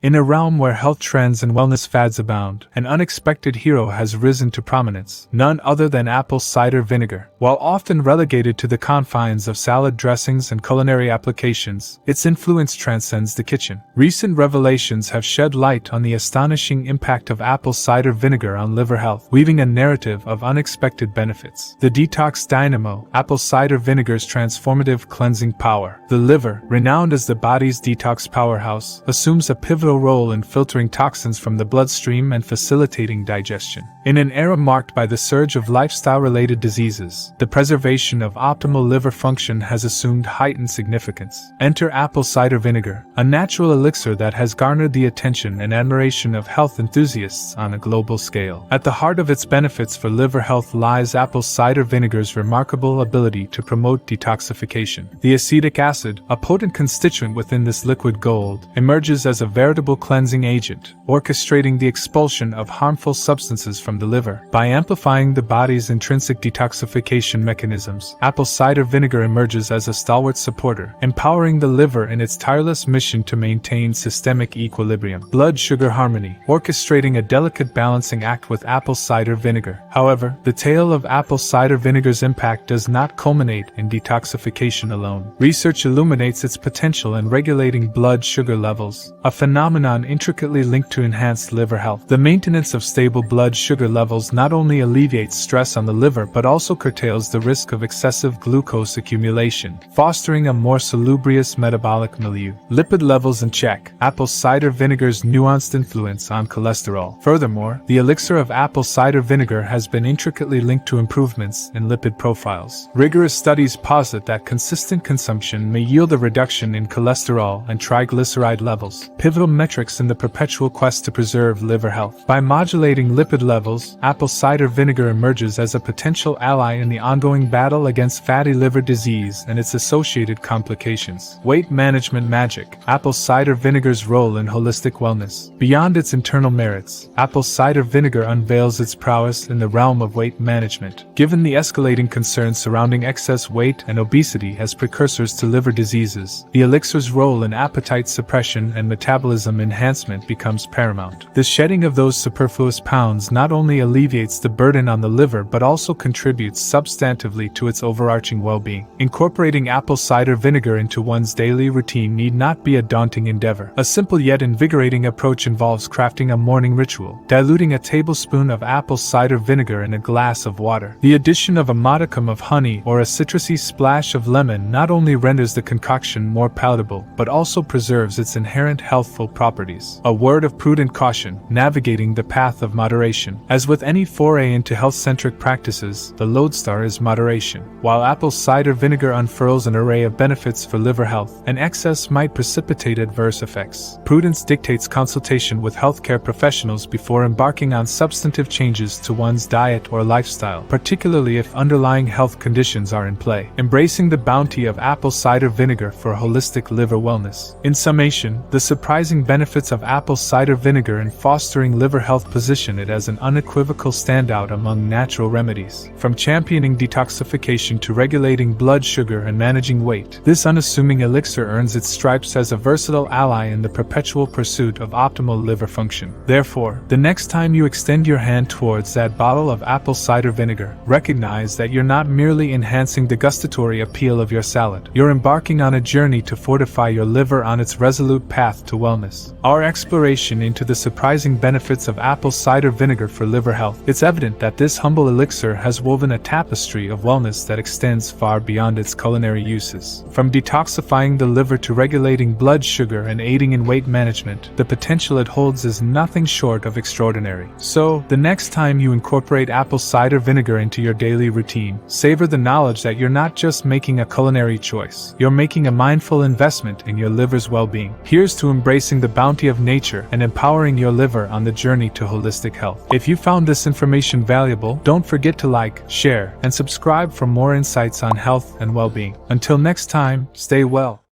In a realm where health trends and wellness fads abound, an unexpected hero has risen to prominence, none other than apple cider vinegar. While often relegated to the confines of salad dressings and culinary applications, its influence transcends the kitchen. Recent revelations have shed light on the astonishing impact of apple cider vinegar on liver health, weaving a narrative of unexpected benefits. The detox dynamo, apple cider vinegar's transformative cleansing power. The liver, renowned as the body's detox powerhouse, assumes a pivotal role in filtering toxins from the bloodstream and facilitating digestion. In an era marked by the surge of lifestyle-related diseases, the preservation of optimal liver function has assumed heightened significance. Enter apple cider vinegar, a natural elixir that has garnered the attention and admiration of health enthusiasts on a global scale. At the heart of its benefits for liver health lies apple cider vinegar's remarkable ability to promote detoxification. The acetic acid, a potent constituent within this liquid gold, emerges as a veritable cleansing agent, orchestrating the expulsion of harmful substances from the liver. By amplifying the body's intrinsic detoxification mechanisms, apple cider vinegar emerges as a stalwart supporter, empowering the liver in its tireless mission to maintain systemic equilibrium. Blood sugar harmony, orchestrating a delicate balancing act with apple cider vinegar. However, the tale of apple cider vinegar's impact does not culminate in detoxification alone. Research illuminates its potential in regulating blood sugar levels, a phenomenon intricately linked to enhanced liver health. The maintenance of stable blood sugar levels not only alleviates stress on the liver but also curtails the risk of excessive glucose accumulation, fostering a more salubrious metabolic milieu. Lipid levels in check, apple cider vinegar's nuanced influence on cholesterol. Furthermore, the elixir of apple cider vinegar has been intricately linked to improvements in lipid profiles. Rigorous studies posit that consistent consumption may yield a reduction in cholesterol and triglyceride levels, pivotal metrics in the perpetual quest to preserve liver health. By modulating lipid levels, apple cider vinegar emerges as a potential ally in the ongoing battle against fatty liver disease and its associated complications. Weight management magic, apple cider vinegar's role in holistic wellness. Beyond its internal merits, apple cider vinegar unveils its prowess in the realm of weight management. Given the escalating concerns surrounding excess weight and obesity as precursors to liver diseases, the elixir's role in appetite suppression and metabolism enhancement becomes paramount. The shedding of those superfluous pounds not only alleviates the burden on the liver but also contributes substantively to its overarching well-being. Incorporating apple cider vinegar into one's daily routine need not be a daunting endeavor. A simple yet invigorating approach involves crafting a morning ritual, diluting a tablespoon of apple cider vinegar in a glass of water. The addition of a modicum of honey or a citrusy splash of lemon not only renders the concoction more palatable but also preserves its inherent healthful properties. A word of prudent caution, navigating the path of moderation. As with any foray into health-centric practices, the lodestar is moderation. While apple cider vinegar unfurls an array of benefits for liver health, an excess might precipitate adverse effects. Prudence dictates consultation with healthcare professionals before embarking on substantive changes to one's diet or lifestyle, particularly if underlying health conditions are in play. Embracing the bounty of apple cider vinegar for holistic liver wellness. In summation, the surprising benefits of apple cider vinegar in fostering liver health position it as an unequivocal standout among natural remedies. From championing detoxification to regulating blood sugar and managing weight, this unassuming elixir earns its stripes as a versatile ally in the perpetual pursuit of optimal liver function. Therefore, the next time you extend your hand towards that bottle of apple cider vinegar, recognize that you're not merely enhancing the gustatory appeal of your salad. You're embarking on a journey to fortify your liver on its resolute path to wellness. Our exploration into the surprising benefits of apple cider vinegar for liver health, it's evident that this humble elixir has woven a tapestry of wellness that extends far beyond its culinary uses. From detoxifying the liver to regulating blood sugar and aiding in weight management, the potential it holds is nothing short of extraordinary. So, the next time you incorporate apple cider vinegar into your daily routine, savor the knowledge that you're not just making a culinary choice, you're making a mindful investment in your liver's well-being. Here's to embracing the bounty of nature and empowering your liver on the journey to holistic health. If you found this information valuable, don't forget to like, share, and subscribe for more insights on health and well-being. Until next time, stay well.